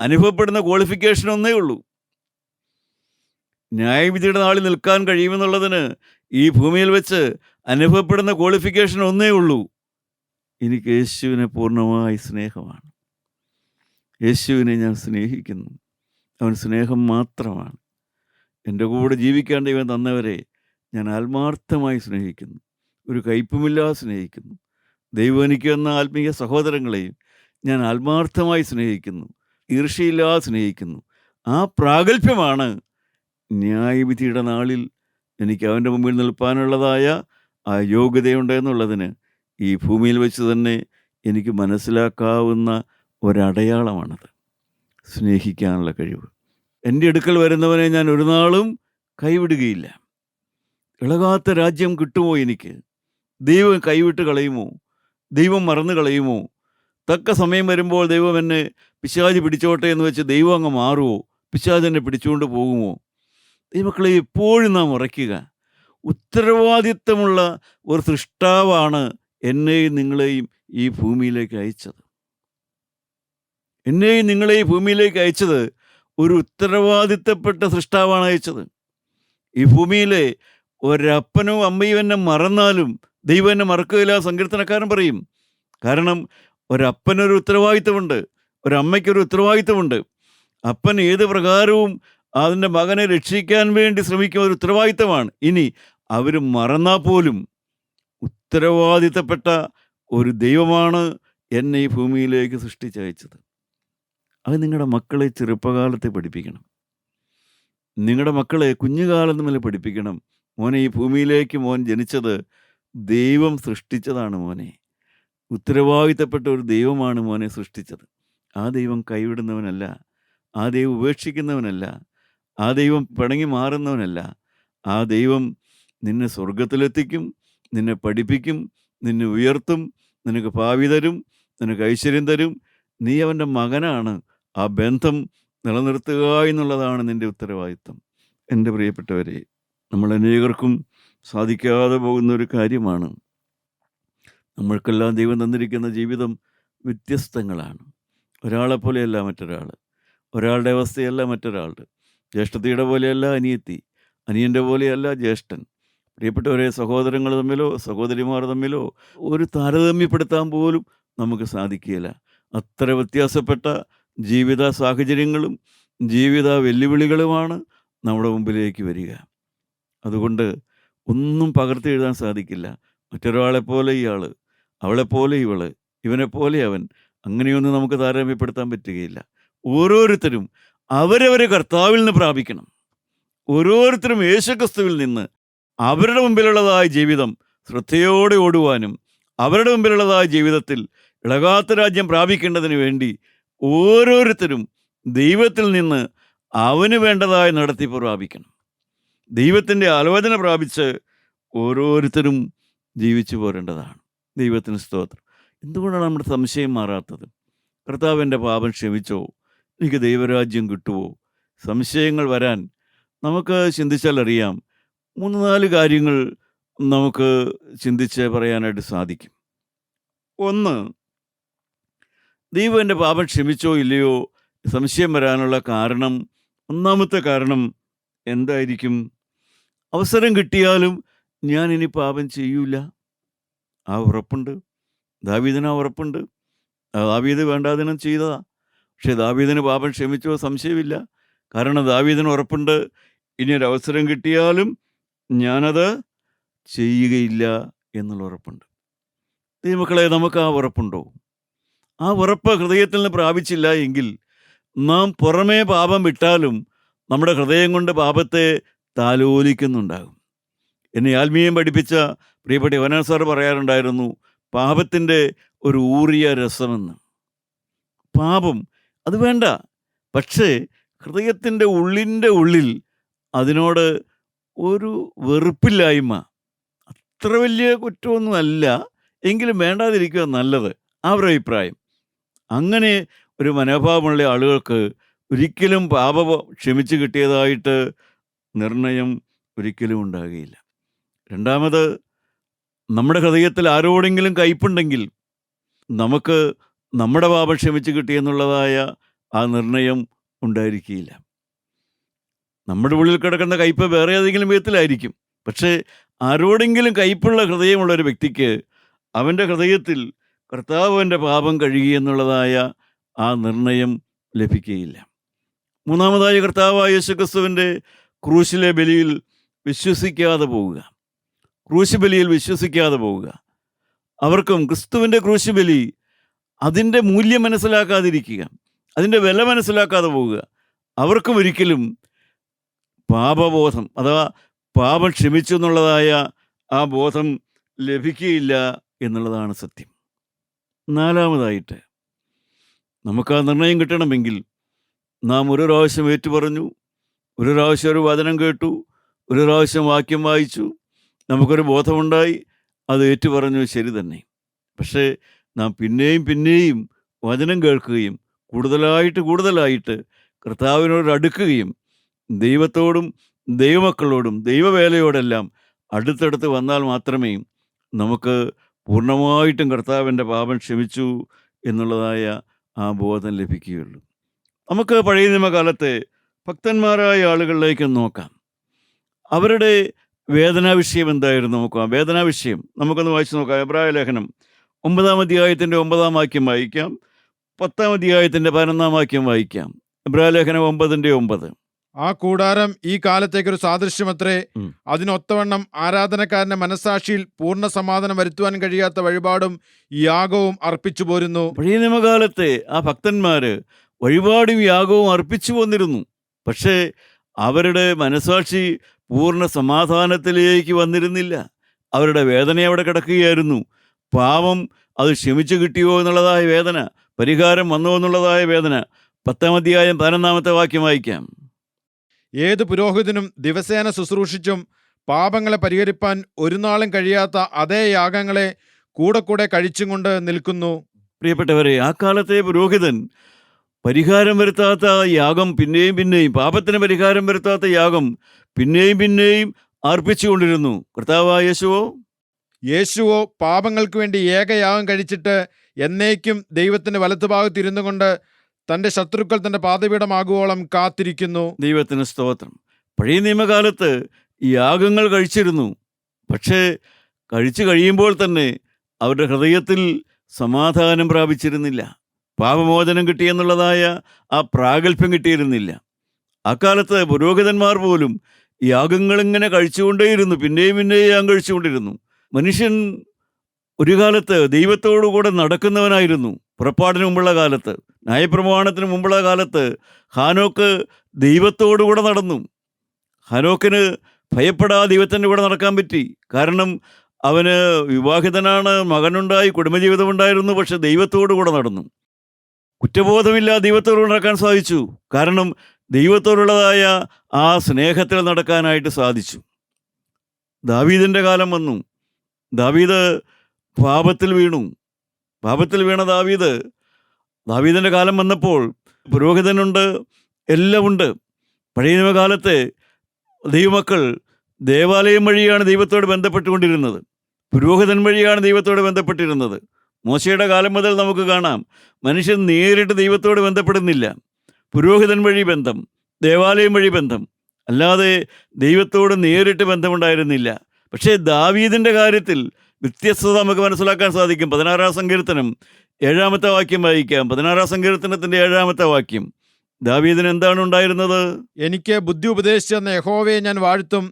അനുഭവപ്പെടുന്ന ക്വാളിഫിക്കേഷൻ ഒന്നേ ഉള്ളൂ. ന്യായവിധിയുടെ നാളിൽ നിൽക്കാൻ കഴിയുമെന്നുള്ളതിന് ഈ ഭൂമിയിൽ വെച്ച് അനുഭവപ്പെടുന്ന ക്വാളിഫിക്കേഷൻ ഒന്നേ ഉള്ളൂ, എനിക്ക് യേശുവിനെ പൂർണ്ണമായി സ്നേഹമാണ്. യേശുവിനെ ഞാൻ സ്നേഹിക്കുന്നു. അവൻ സ്നേഹം മാത്രമാണ്. എൻ്റെ കൂടെ ജീവിക്കാൻ ദൈവം തന്നവരെ ഞാൻ ആത്മാർത്ഥമായി സ്നേഹിക്കുന്നു. ഒരു കയ്പുമില്ലാതെ സ്നേഹിക്കുന്നു. ദൈവം എനിക്ക് തന്ന ആത്മീയ സഹോദരങ്ങളെയും ഞാൻ ആത്മാർത്ഥമായി സ്നേഹിക്കുന്നു. ഈർഷ്യയില്ലാതെ സ്നേഹിക്കുന്നു. ആ പ്രാഗൽഭ്യമാണ് ന്യായവിധിയുടെ നാളിൽ എനിക്ക് അവൻ്റെ മുമ്പിൽ നിൽപ്പാനുള്ളതായ ആ യോഗ്യതയുണ്ട് എന്നുള്ളതിന് ഈ ഭൂമിയിൽ വെച്ച് തന്നെ എനിക്ക് മനസ്സിലാക്കാവുന്ന ഒരടയാളമാണത്. സ്നേഹിക്കാനുള്ള കഴിവ്. എൻ്റെ അടുക്കൽ വരുന്നവനെ ഞാൻ ഒരു നാളും കൈവിടുകയില്ല. ഇളകാത്ത രാജ്യം കിട്ടുമോ എനിക്ക്? ദൈവം കൈവിട്ട് കളയുമോ? ദൈവം മറന്നു കളയുമോ? തക്ക സമയം വരുമ്പോൾ ദൈവം എന്നെ പിശാച് പിടിച്ചോട്ടെ എന്ന് വെച്ച് ദൈവം അങ്ങ് മാറുമോ? പിശാച് എന്നെ പിടിച്ചുകൊണ്ട് പോകുമോ? ദൈവമക്കളെ, എപ്പോഴും നാം ഉറയ്ക്കുക, ഉത്തരവാദിത്തമുള്ള ഒരു സൃഷ്ടാവാണ് എന്നെയും നിങ്ങളെയും ഈ ഭൂമിയിലേക്ക് അയച്ചത്. എന്നെയും നിങ്ങളെ ഈ ഭൂമിയിലേക്ക് അയച്ചത് ഒരു ഉത്തരവാദിത്തപ്പെട്ട സൃഷ്ടാവാണ് അയച്ചത്. ഈ ഭൂമിയിലെ ഒരപ്പനും അമ്മയും എന്നെ മറന്നാലും ദൈവം എന്നെ മറക്കുകയില്ല, സങ്കീർത്തനക്കാരൻ പറയും. കാരണം ഒരപ്പനൊരു ഉത്തരവാദിത്തമുണ്ട്, ഒരമ്മയ്ക്കൊരു ഉത്തരവാദിത്തമുണ്ട്. അപ്പൻ ഏത് പ്രകാരവും അതിൻ്റെ മകനെ രക്ഷിക്കാൻ വേണ്ടി ശ്രമിക്കുന്ന ഒരു ഉത്തരവാദിത്തമാണ്. ഇനി അവർ മറന്നാൽ പോലും ഉത്തരവാദിത്തപ്പെട്ട ഒരു ദൈവമാണ് എന്നെ ഈ ഭൂമിയിലേക്ക് സൃഷ്ടിച്ചയച്ചത്. അത് നിങ്ങളുടെ മക്കളെ ചെറുപ്പകാലത്തെ പഠിപ്പിക്കണം. നിങ്ങളുടെ മക്കളെ കുഞ്ഞുകാലം മുതൽ പഠിപ്പിക്കണം. മോനെ, ഈ ഭൂമിയിലേക്ക് മോൻ ജനിച്ചത് ദൈവം സൃഷ്ടിച്ചതാണ് മോനെ. ഉത്തരവാദിത്തപ്പെട്ട ഒരു ദൈവമാണ് മോനെ സൃഷ്ടിച്ചത്. ആ ദൈവം കൈവിടുന്നവനല്ല, ആ ദൈവം ഉപേക്ഷിക്കുന്നവനല്ല, ആ ദൈവം പിണങ്ങി മാറുന്നവനല്ല. ആ ദൈവം നിന്നെ സ്വർഗത്തിലെത്തിക്കും, നിന്നെ പഠിപ്പിക്കും, നിന്നെ ഉയർത്തും, നിനക്ക് ഭാവി തരും, നിനക്ക് ഐശ്വര്യം തരും. നീ അവൻ്റെ മകനാണ്. ആ ബന്ധം നിലനിർത്തുക എന്നുള്ളതാണ് നിൻ്റെ ഉത്തരവാദിത്തം. എൻ്റെ പ്രിയപ്പെട്ടവരെ, നമ്മൾ അനേകർക്കും സാധിക്കാതെ പോകുന്ന ഒരു കാര്യമാണ്. നമ്മൾക്കെല്ലാം ദൈവം തന്നിരിക്കുന്ന ജീവിതം വ്യത്യസ്തങ്ങളാണ്. ഒരാളെപ്പോലെയല്ല മറ്റൊരാൾ, ഒരാളുടെ അവസ്ഥയല്ല മറ്റൊരാളുടെ. ജ്യേഷ്ഠത്തിയുടെ പോലെയല്ല അനിയത്തി, അനിയൻ്റെ പോലെയല്ല ജ്യേഷ്ഠൻ. പ്രിയപ്പെട്ടവരെ, സഹോദരങ്ങൾ തമ്മിലോ സഹോദരിമാർ തമ്മിലോ ഒരു താരതമ്യപ്പെടുത്താൻ പോലും നമുക്ക് സാധിക്കുകയില്ല. അത്ര വ്യത്യാസപ്പെട്ട ജീവിത സാഹചര്യങ്ങളും ജീവിത വെല്ലുവിളികളുമാണ് നമ്മുടെ മുമ്പിലേക്ക് വരിക. അതുകൊണ്ട് ഒന്നും പകർത്തി എഴുതാൻ സാധിക്കില്ല. മറ്റൊരാളെപ്പോലെ ഇയാൾ, അവളെപ്പോലെ ഇവള്, ഇവനെപ്പോലെ അവൻ, അങ്ങനെയൊന്നും നമുക്ക് താരതമ്യപ്പെടുത്താൻ പറ്റുകയില്ല. ഓരോരുത്തരും അവരവരെ കർത്താവിൽ നിന്ന് പ്രാപിക്കണം. ഓരോരുത്തരും യേശുക്രിസ്തുവിൽ നിന്ന് അവരുടെ മുമ്പിലുള്ളതായ ജീവിതം ശ്രദ്ധയോടെ ഓടുവാനും അവരുടെ മുമ്പിലുള്ളതായ ജീവിതത്തിൽ ഇളകാത്ത രാജ്യം പ്രാപിക്കേണ്ടതിന് വേണ്ടി ഓരോരുത്തരും ദൈവത്തിൽ നിന്ന് അവന് വേണ്ടതായ നടത്തിപ്പ് പ്രാപിക്കണം. ദൈവത്തിൻ്റെ ആലോചന പ്രാപിച്ച് ഓരോരുത്തരും ജീവിച്ചു പോരേണ്ടതാണ്. ദൈവത്തിന് സ്തോത്രം. എന്തുകൊണ്ടാണ് നമ്മുടെ സംശയം മാറാത്തത്? കർത്താവിൻ്റെ പാപം ക്ഷമിച്ചോ? എനിക്ക് ദൈവരാജ്യം കിട്ടുമോ? സംശയങ്ങൾ വരാൻ നമുക്ക് ചിന്തിച്ചാൽ അറിയാം. 3-4 കാര്യങ്ങൾ നമുക്ക് ചിന്തിച്ച് പറയാനായിട്ട് സാധിക്കും. ഒന്ന്, ദൈവം എൻ്റെ പാപം ക്ഷമിച്ചോ ഇല്ലയോ സംശയം വരാനുള്ള കാരണം, ഒന്നാമത്തെ കാരണം എന്തായിരിക്കും? അവസരം കിട്ടിയാലും ഞാൻ ഇനി പാപം ചെയ്യൂല. ആ ഉറപ്പുണ്ട്. ദാവീദിന് ആ ഉറപ്പുണ്ട്. ദാവീദ് വേണ്ടാതിനം ചെയ്തതാ. പക്ഷേ ദാവീദിന് പാപം ക്ഷമിച്ചോ സംശയമില്ല. കാരണം ദാവീദിന് ഉറപ്പുണ്ട്, ഇനിയൊരവസരം കിട്ടിയാലും ഞാനത് ചെയ്യുകയില്ല എന്നുള്ള ഉറപ്പുണ്ട്. ദൈവമക്കളെ, നമുക്ക് ആ ഉറപ്പുണ്ടോ? ആ ഉറപ്പ് ഹൃദയത്തിൽ നിന്ന് പ്രാപിച്ചില്ല എങ്കിൽ നാം പുറമേ പാപം വിട്ടാലും നമ്മുടെ ഹൃദയം കൊണ്ട് പാപത്തെ താലോലിക്കുന്നുണ്ടാകും. എന്നെ ആത്മീയം പഠിപ്പിച്ച പ്രിയപ്പെട്ട യോനാ സാർ പറയാറുണ്ടായിരുന്നു, പാപത്തിൻ്റെ ഒരു ഊറിയ രസമെന്ന്. പാപം അത് വേണ്ട, പക്ഷേ ഹൃദയത്തിൻ്റെ ഉള്ളിൽ അതിനോട് ഒരു വെറുപ്പില്ലായ്മ. അത്ര വലിയ കുറ്റമൊന്നുമല്ല, എങ്കിലും വേണ്ടാതിരിക്കുക നല്ലത്, ആ ഒരു അഭിപ്രായം. അങ്ങനെ ഒരു മനോഭാവമുള്ള ആളുകൾക്ക് ഒരിക്കലും പാപം ക്ഷമിച്ച് കിട്ടിയതായിട്ട് നിർണയം ഒരിക്കലും ഉണ്ടാകുകയില്ല. രണ്ടാമത്, നമ്മുടെ ഹൃദയത്തിൽ ആരോടെങ്കിലും കയ്പുണ്ടെങ്കിൽ നമുക്ക് നമ്മുടെ പാപം ക്ഷമിച്ച് കിട്ടിയെന്നുള്ളതായ ആ നിർണയം ഉണ്ടായിരിക്കുകയില്ല. നമ്മുടെ ഉള്ളിൽ കിടക്കുന്ന കയ്പ് വേറെ ഏതെങ്കിലും വിധത്തിലായിരിക്കും. പക്ഷേ ആരോടെങ്കിലും കയ്പുള്ള ഹൃദയമുള്ള ഒരു വ്യക്തിക്ക് അവൻ്റെ ഹൃദയത്തിൽ കർത്താവ് എൻ്റെ പാപം കഴുകിയെന്നുള്ളതായ ആ നിർണയം ലഭിക്കുകയില്ല. മൂന്നാമതായി, കർത്താവായ യേശുക്രിസ്തുവിൻ്റെ ക്രൂശിലെ ബലിയിൽ വിശ്വസിക്കാതെ പോവുക. ക്രൂശ് ബലിയിൽ വിശ്വസിക്കാതെ പോവുക. അവർക്കും ക്രിസ്തുവിൻ്റെ ക്രൂശ് ബലി അതിൻ്റെ മൂല്യം മനസ്സിലാക്കാതിരിക്കുക, അതിൻ്റെ വില മനസ്സിലാക്കാതെ പോവുക. അവർക്കും ഒരിക്കലും പാപബോധം അഥവാ പാപം ക്ഷമിച്ചു എന്നുള്ളതായ ആ ബോധം ലഭിക്കുകയില്ല എന്നുള്ളതാണ് സത്യം. നാലാമതായിട്ട്, നമുക്ക് ആ നിർണയം കിട്ടണമെങ്കിൽ നാം ഒരു പ്രാവശ്യം ഏറ്റുപറഞ്ഞു, ഒരു പ്രാവശ്യം ഒരു വചനം കേട്ടു, ഒരു പ്രാവശ്യം വാക്യം വായിച്ചു, നമുക്കൊരു ബോധമുണ്ടായി, അത് ഏറ്റുപറഞ്ഞു, ശരി തന്നെ. പക്ഷേ നാം പിന്നെയും പിന്നെയും വചനം കേൾക്കുകയും കൂടുതലായിട്ട് കർത്താവിനോട് അടുക്കുകയും ദൈവത്തോടും ദൈവമക്കളോടും ദൈവവേലയോടെല്ലാം അടുത്തടുത്ത് വന്നാൽ മാത്രമേ നമുക്ക് പൂർണ്ണമായിട്ടും കർത്താവിൻ്റെ പാപം ക്ഷമിച്ചു എന്നുള്ളതായ ആ ബോധം ലഭിക്കുകയുള്ളൂ. നമുക്ക് പഴയ നിയമകാലത്തെ ഭക്തന്മാരായ ആളുകളിലേക്ക് നോക്കാം. അവരുടെ വേദനാ വിഷയം എന്തായിരുന്നു നോക്കാം. വേദനാ വിഷയം നമുക്കൊന്ന് വായിച്ചു നോക്കാം. എബ്രായ ലേഖനം 9-ാം അധ്യായത്തിൻ്റെ 9-ാം വാക്യം വായിക്കാം. 10-ാം അധ്യായത്തിൻ്റെ 11-ാം വാക്യം വായിക്കാം. എബ്രായ ലേഖനം 9:9. ആ കൂടാരം ഈ കാലത്തേക്കൊരു സാദൃശ്യമത്രേ. അതിനൊത്തവണ്ണം ആരാധനക്കാരന്റെ മനസ്സാക്ഷിയിൽ പൂർണ്ണ സമാധാനം വരുത്തുവാൻ കഴിയാത്ത വഴിപാടും യാഗവും അർപ്പിച്ചു പോരുന്നു. പഴയ നിയമകാലത്തെ ആ ഭക്തന്മാര് വഴിപാടും യാഗവും അർപ്പിച്ചു പോന്നിരുന്നു. പക്ഷേ അവരുടെ മനസ്സാക്ഷി പൂർണ്ണ സമാധാനത്തിലേക്ക് വന്നിരുന്നില്ല. അവരുടെ വേദന അവിടെ കിടക്കുകയായിരുന്നു. പാപം അത് ക്ഷമിച്ചു കിട്ടിയോ എന്നുള്ളതായ വേദന, പരിഹാരം വന്നോ എന്നുള്ളതായ വേദന. 10-ാം അധ്യായം 11-ാമത്തെ വാക്യം വായിക്കാം. ഏത് പുരോഹിതനും ദിവസേന ശുശ്രൂഷിച്ചും പാപങ്ങളെ പരിഹരിപ്പാൻ ഒരു നാളും കഴിയാത്ത അതേ യാഗങ്ങളെ കൂടെ കഴിച്ചും കൊണ്ട് നിൽക്കുന്നു. പ്രിയപ്പെട്ടവരെ, ആ കാലത്തെ പുരോഹിതൻ പരിഹാരം വരുത്താത്ത യാഗം പിന്നെയും പാപത്തിന് പരിഹാരം വരുത്താത്ത യാഗം പിന്നെയും അർപ്പിച്ചുകൊണ്ടിരുന്നു. കർത്താവായ യേശുവോ പാപങ്ങൾക്ക് വേണ്ടി ഏകയാഗം കഴിച്ചിട്ട് എന്നേക്കും ദൈവത്തിന്റെ വലത്തുഭാഗത്ത് ഇരുന്നു കൊണ്ട് തന്റെ ശത്രുക്കൾ തന്റെ പാദപീഠമാകുവോളം കാത്തിരിക്കുന്നു. ദൈവത്തിന് സ്തോത്രം. പഴയ നിയമകാലത്ത് യാഗങ്ങൾ കഴിച്ചിരുന്നു. പക്ഷേ കഴിച്ചു കഴിയുമ്പോൾ തന്നെ അവരുടെ ഹൃദയത്തിൽ സമാധാനം പ്രാപിച്ചിരുന്നില്ല. പാപമോചനം കിട്ടിയെന്നുള്ളതായ ആ പ്രാഗൽഭ്യം കിട്ടിയിരുന്നില്ല. അക്കാലത്ത് പുരോഹിതന്മാർ പോലും യാഗങ്ങളിങ്ങനെ കഴിച്ചുകൊണ്ടേയിരുന്നു. പിന്നെയും യാഗം കഴിച്ചുകൊണ്ടിരുന്നു. മനുഷ്യൻ ഒരു കാലത്ത് ദൈവത്തോടു കൂടെ നടക്കുന്നവനായിരുന്നു. പുറപ്പാടിന് മുമ്പുള്ള കാലത്ത്, ന്യായപ്രമാണത്തിന് മുമ്പുള്ള കാലത്ത് ഹാനോക്ക് ദൈവത്തോടുകൂടെ നടന്നു. ഹാനോക്കിന് ഭയപ്പെടാതെ ദൈവത്തിൻ്റെ കൂടെ നടക്കാൻ പറ്റി. കാരണം അവന് വിവാഹിതനാണ്, മകനുണ്ടായി, കുടുംബജീവിതമുണ്ടായിരുന്നു. പക്ഷെ ദൈവത്തോടു കൂടെ നടന്നു. കുറ്റബോധമില്ലാതെ ദൈവത്തോട് നടക്കാൻ സാധിച്ചു. കാരണം ദൈവത്തോടുള്ളതായ ആ സ്നേഹത്തിൽ നടക്കാനായിട്ട് സാധിച്ചു. ദാവീദിൻ്റെ കാലം വന്നു. ദാവീദ് പാപത്തിൽ വീണ ദാവീദിൻ്റെ കാലം വന്നപ്പോൾ പുരോഹിതനുണ്ട്, എല്ലാം ഉണ്ട്. പഴയ നിയമകാലത്തെ ദൈവമക്കൾ ദേവാലയം വഴിയാണ് ദൈവത്തോട് ബന്ധപ്പെട്ടുകൊണ്ടിരുന്നത്. പുരോഹിതൻ വഴിയാണ് ദൈവത്തോട് ബന്ധപ്പെട്ടിരുന്നത്. മോശയുടെ കാലം മുതൽ നമുക്ക് കാണാം, മനുഷ്യൻ നേരിട്ട് ദൈവത്തോട് ബന്ധപ്പെടുന്നില്ല. പുരോഹിതൻ വഴി ബന്ധം, ദേവാലയം വഴി ബന്ധം, അല്ലാതെ ദൈവത്തോട് നേരിട്ട് ബന്ധമുണ്ടായിരുന്നില്ല. പക്ഷേ ദാവീദിൻ്റെ കാര്യത്തിൽ വ്യത്യസ്തത നമുക്ക് മനസ്സിലാക്കാൻ സാധിക്കും. 16-ാം സങ്കീർത്തനം 7-ാമത്തെ വാക്യം വായിക്കാം. 16-ാം സങ്കീർത്തനത്തിൻ്റെ 7-ാമത്തെ വാക്യം. ദാവീദിന് എന്താണ് ഉണ്ടായിരുന്നത്? എനിക്ക് ബുദ്ധി ഉപദേശിച്ചെന്ന യഹോവയെ ഞാൻ വാഴ്ത്തും.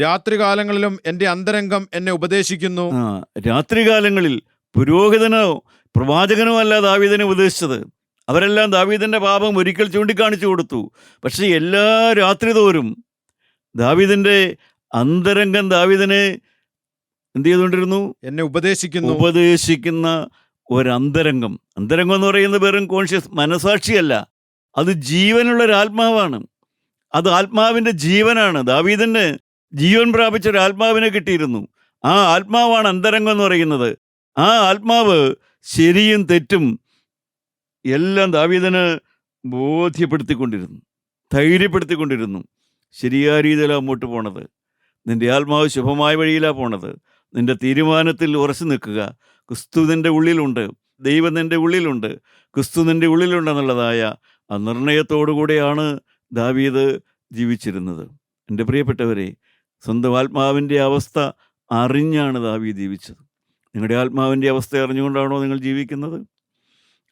രാത്രികാലങ്ങളിലും എൻ്റെ അന്തരംഗം എന്നെ ഉപദേശിക്കുന്നു. രാത്രികാലങ്ങളിൽ പുരോഹിതനോ പ്രവാചകനോ അല്ല ദാവീദിനെ ഉപദേശിച്ചത്. അവരെല്ലാം ദാവീദിൻ്റെ പാപം ഒരിക്കൽ ചൂണ്ടിക്കാണിച്ചു കൊടുത്തു. പക്ഷെ എല്ലാ രാത്രി തോറും ദാവീദിൻ്റെ അന്തരംഗം ദാവീദിനെ എന്ത് ചെയ്തുകൊണ്ടിരുന്നു? എന്നെ ഉപദേശിക്കുന്ന ഒരന്തരംഗം. അന്തരംഗം എന്ന് പറയുന്നത് വെറും കോൺഷ്യസ് മനസാക്ഷിയല്ല, അത് ജീവനുള്ളൊരാത്മാവാണ്. അത് ആത്മാവിൻ്റെ ജീവനാണ്. ദാവീദിന് ജീവൻ പ്രാപിച്ച ഒരു ആത്മാവിനെ കിട്ടിയിരുന്നു. ആ ആത്മാവാണ് അന്തരംഗം എന്ന് പറയുന്നത്. ആ ആത്മാവ് ശരിയും തെറ്റും എല്ലാം ദാവീദിന് ബോധ്യപ്പെടുത്തിക്കൊണ്ടിരുന്നു, ധൈര്യപ്പെടുത്തിക്കൊണ്ടിരുന്നു. ശരിയായ രീതിയിലാണ് മുമ്പോട്ട് പോണത്. നിൻ്റെ ആത്മാവ് ശുഭമായ വഴിയിലാണ് പോണത്. നിൻ്റെ തീരുമാനത്തിൽ ഉറച്ചു നിൽക്കുക. ക്രിസ്തു നിൻ്റെ ഉള്ളിലുണ്ട്, ദൈവം നിൻ്റെ ഉള്ളിലുണ്ട്, ക്രിസ്തു നിൻ്റെ ഉള്ളിലുണ്ടെന്നുള്ളതായ ആ നിർണയത്തോടു കൂടെയാണ് ദാവീദ് ജീവിച്ചിരുന്നത്. എൻ്റെ പ്രിയപ്പെട്ടവരെ, സ്വന്തം ആത്മാവിൻ്റെ അവസ്ഥ അറിഞ്ഞാണ് ദാവീദ് ജീവിച്ചത്. നിങ്ങളുടെ ആത്മാവിൻ്റെ അവസ്ഥ അറിഞ്ഞുകൊണ്ടാണോ നിങ്ങൾ ജീവിക്കുന്നത്?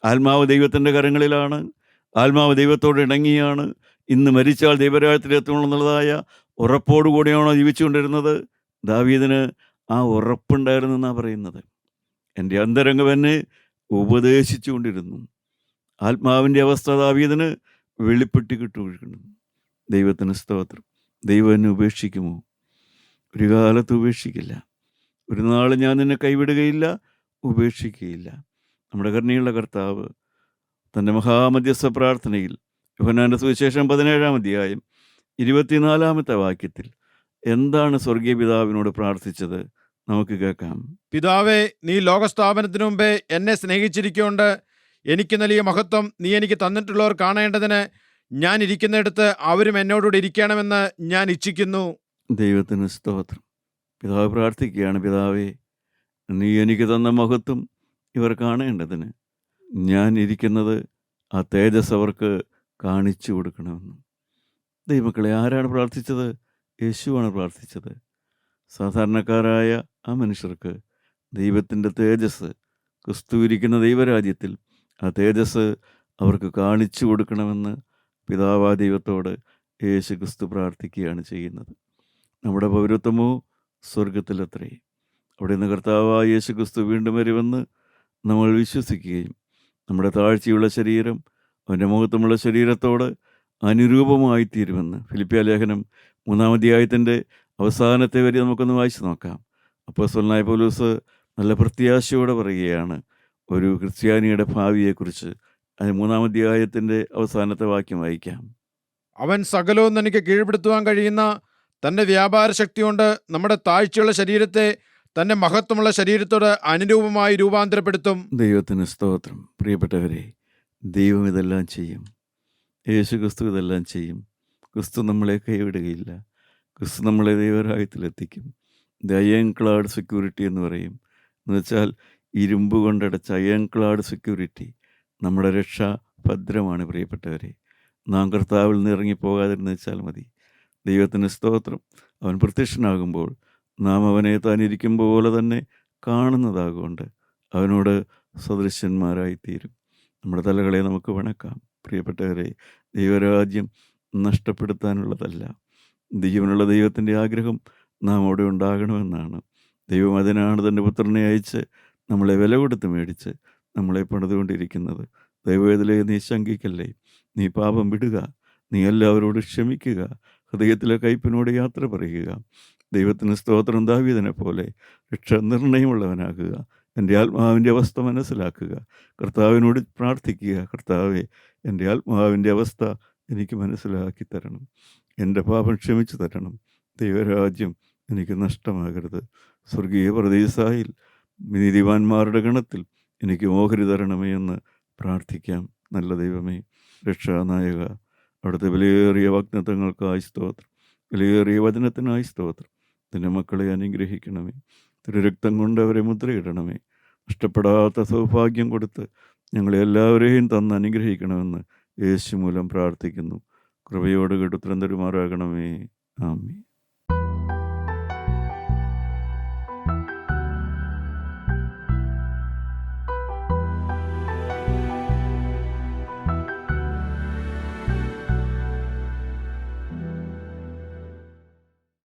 ആത്മാവ് ദൈവത്തിൻ്റെ കരങ്ങളിലാണ്. ആത്മാവ് ദൈവത്തോട് ഇണങ്ങിയാണ്. ഇന്ന് മരിച്ചാൽ ദൈവരാജ്യത്തിലെത്തുമെന്നുള്ളതായ ഉറപ്പോടുകൂടിയാണോ ജീവിച്ചുകൊണ്ടിരുന്നത്? ദാവീദിന് ആ ഉറപ്പുണ്ടായിരുന്നെന്നാണ് പറയുന്നത്. എൻ്റെ അന്തരംഗം എന്നെ ഉപദേശിച്ചു കൊണ്ടിരുന്നു. ആത്മാവിൻ്റെ അവസ്ഥ ദാവീദിന് വെളിപ്പെട്ട് കിട്ടുന്നു. ദൈവത്തിന് സ്തോത്രം. ദൈവം എന്നെ ഉപേക്ഷിക്കുമോ? ഒരു കാലത്ത് ഉപേക്ഷിക്കില്ല. ഒരു നാൾ ഞാൻ നിന്നെ കൈവിടുകയില്ല, ഉപേക്ഷിക്കുകയില്ല. നമ്മുടെ കരുണയുള്ള കർത്താവ് തൻ്റെ മഹാമധ്യസ്ഥ പ്രാർത്ഥനയിൽ യോഹന്നാന്റെ സുവിശേഷം 17-ാം അധ്യായം 24-ാമത്തെ വാക്യത്തിൽ എന്താണ് സ്വർഗീയ പിതാവിനോട് പ്രാർത്ഥിച്ചത്? നമുക്ക് കേൾക്കാം. പിതാവേ, നീ ലോകസ്ഥാപനത്തിനു മുമ്പേ എന്നെ സ്നേഹിച്ചിരിക്കൊണ്ട് എനിക്ക് നൽകിയ മഹത്വം നീ എനിക്ക് തന്നിട്ടുള്ളവർ കാണേണ്ടതിന് ഞാൻ ഇരിക്കുന്നിടത്ത് അവരും എന്നോടുകൂടി ഇരിക്കണമെന്ന് ഞാൻ ഇച്ഛിക്കുന്നു. ദൈവത്തിന് സ്തോത്രം. പിതാവ് പ്രാർത്ഥിക്കുകയാണ്, പിതാവേ, നീ എനിക്ക് തന്ന മഹത്വം ഇവർ കാണേണ്ടതിന് ഞാൻ ഇരിക്കുന്നത് ആ തേജസ് അവർക്ക് കാണിച്ചു കൊടുക്കണമെന്ന്. ദൈവമക്കളെ, ആരാണ് പ്രാർത്ഥിച്ചത്? യേശുവാണ് പ്രാർത്ഥിച്ചത്. സാധാരണക്കാരായ ആ മനുഷ്യർക്ക് ദൈവത്തിൻ്റെ തേജസ്, ക്രിസ്തു ഇരിക്കുന്ന ദൈവരാജ്യത്തിൽ ആ തേജസ് അവർക്ക് കാണിച്ചു കൊടുക്കണമെന്ന് പിതാവാ ദൈവത്തോട് യേശു ക്രിസ്തു പ്രാർത്ഥിക്കുകയാണ് ചെയ്യുന്നത്. നമ്മുടെ പൗരത്വമോ സ്വർഗത്തിലത്രേ. അവിടെ നിന്ന് കർത്താവായ യേശു ക്രിസ്തു വീണ്ടും വരുമെന്ന് നമ്മൾ വിശ്വസിക്കുകയും നമ്മുടെ താഴ്ചയുള്ള ശരീരം അവൻ്റെ മഹത്വമുള്ള ശരീരത്തോട് അനുരൂപമായിത്തീരുമെന്ന് ഫിലിപ്പിയ ലേഖനം 3-ാം അധ്യായത്തിൻ്റെ അവസാനത്തെ വരി നമുക്കൊന്ന് വായിച്ചു നോക്കാം. അപ്പോസ്തലനായ പൗലോസ് നല്ല പ്രത്യാശയോടെ പറയുകയാണ് ഒരു ക്രിസ്ത്യാനിയുടെ ഭാവിയെക്കുറിച്ച്. അത് 3-ാം അധ്യായത്തിൻ്റെ അവസാനത്തെ വാക്യം വായിക്കാം. അവൻ സകലവും തനിക്ക് കീഴ്പ്പെടുത്തുവാൻ കഴിയുന്ന തൻ്റെ വ്യാപാര ശക്തി കൊണ്ട് നമ്മുടെ താഴ്ചയുള്ള ശരീരത്തെ തൻ്റെ മഹത്വമുള്ള ശരീരത്തോട് അനുരൂപമായി രൂപാന്തരപ്പെടുത്തും. ദൈവത്തിന് സ്തോത്രം. പ്രിയപ്പെട്ടവരെ, ദൈവം ഇതെല്ലാം ചെയ്യും. യേശു ക്രിസ്തു ഇതെല്ലാം ചെയ്യും. ക്രിസ്തു നമ്മളെ കൈവിടുകയില്ല. ക്രിസ്തു നമ്മളെ ദൈവരാജ്യത്തിലെത്തിക്കും. ദ അയൺ ക്ലാഡ് സെക്യൂരിറ്റി എന്ന് പറയും. എന്നുവെച്ചാൽ ഇരുമ്പ് കൊണ്ടടച്ച അയൺ ക്ലാഡ് സെക്യൂരിറ്റി. നമ്മുടെ രക്ഷ ഭദ്രമാണ് പ്രിയപ്പെട്ടവരെ. നാം കർത്താവിൽ നിന്ന് ഇറങ്ങിപ്പോകാതിരുന്ന് വെച്ചാൽ മതി. ദൈവത്തിന് സ്തോത്രം. അവൻ പ്രത്യക്ഷനാകുമ്പോൾ നാം അവനെ താനിരിക്കും പോലെ തന്നെ കാണുന്നതാകൊണ്ട് അവനോട് സദൃശ്യന്മാരായിത്തീരും. നമ്മുടെ തലകളെ നമുക്ക് വണക്കാം. പ്രിയപ്പെട്ടവരെ, ദൈവരാജ്യം നഷ്ടപ്പെടുത്താനുള്ളതല്ല. ജീവനുള്ള ദൈവത്തിൻ്റെ ആഗ്രഹം നാം അവിടെ ഉണ്ടാകണമെന്നാണ്. ദൈവം അതിനാണ് തൻ്റെ പുത്രനെ അയച്ച് നമ്മളെ വില കൊടുത്ത് മേടിച്ച് നമ്മളെ പണിതുകൊണ്ടിരിക്കുന്നത്. ദൈവവേദലയെ നീ ശങ്കിക്കല്ലേ, നീ പാപം വിടുക, നീ എല്ലാവരോടും ക്ഷമിക്കുക, ഹൃദയത്തിലെ കയ്പിനോട് യാത്ര പറയുക. ദൈവത്തിന് സ്തോത്രം. ദാവീദിനെ പോലെ രക്ഷ നിർണയമുള്ളവനാകുക. എൻ്റെ ആത്മാവിൻ്റെ അവസ്ഥ മനസ്സിലാക്കുക. കർത്താവിനോട് പ്രാർത്ഥിക്കുക, കർത്താവേ, എൻ്റെ ആത്മാവിൻ്റെ അവസ്ഥ എനിക്ക് മനസ്സിലാക്കി തരണം. എൻ്റെ പാപം ക്ഷമിച്ചു തരണം. ദൈവരാജ്യം എനിക്ക് നഷ്ടമാകരുത്. സ്വർഗീയ പരദീസായിൽ നീതിമാന്മാരുടെ ഗണത്തിൽ എനിക്ക് ഓഹരി തരണമേ എന്ന് പ്രാർത്ഥിക്കാം. നല്ല ദൈവമേ, രക്ഷാനായക, അവിടുത്തെ വിലയേറിയ വാഗ്ദത്തങ്ങൾക്കായി സ്തോത്രം, വിലയേറിയ വചനത്തിനായി സ്തോത്രം. നിന്റെ മക്കളെ അനുഗ്രഹിക്കണമേ. തിരുരക്തം കൊണ്ട് അവരെ മുദ്രയിടണമേ. നഷ്ടപ്പെടാത്ത സൗഭാഗ്യം കൊടുത്ത് ഞങ്ങളെ എല്ലാവരെയും തന്ന് അനുഗ്രഹിക്കണമെന്ന് യേശു മൂലം പ്രാർത്ഥിക്കുന്നു. കൃപയോട് കേട്ട് ഉത്തരം തരുമാറാകണമേ. ആമേൻ.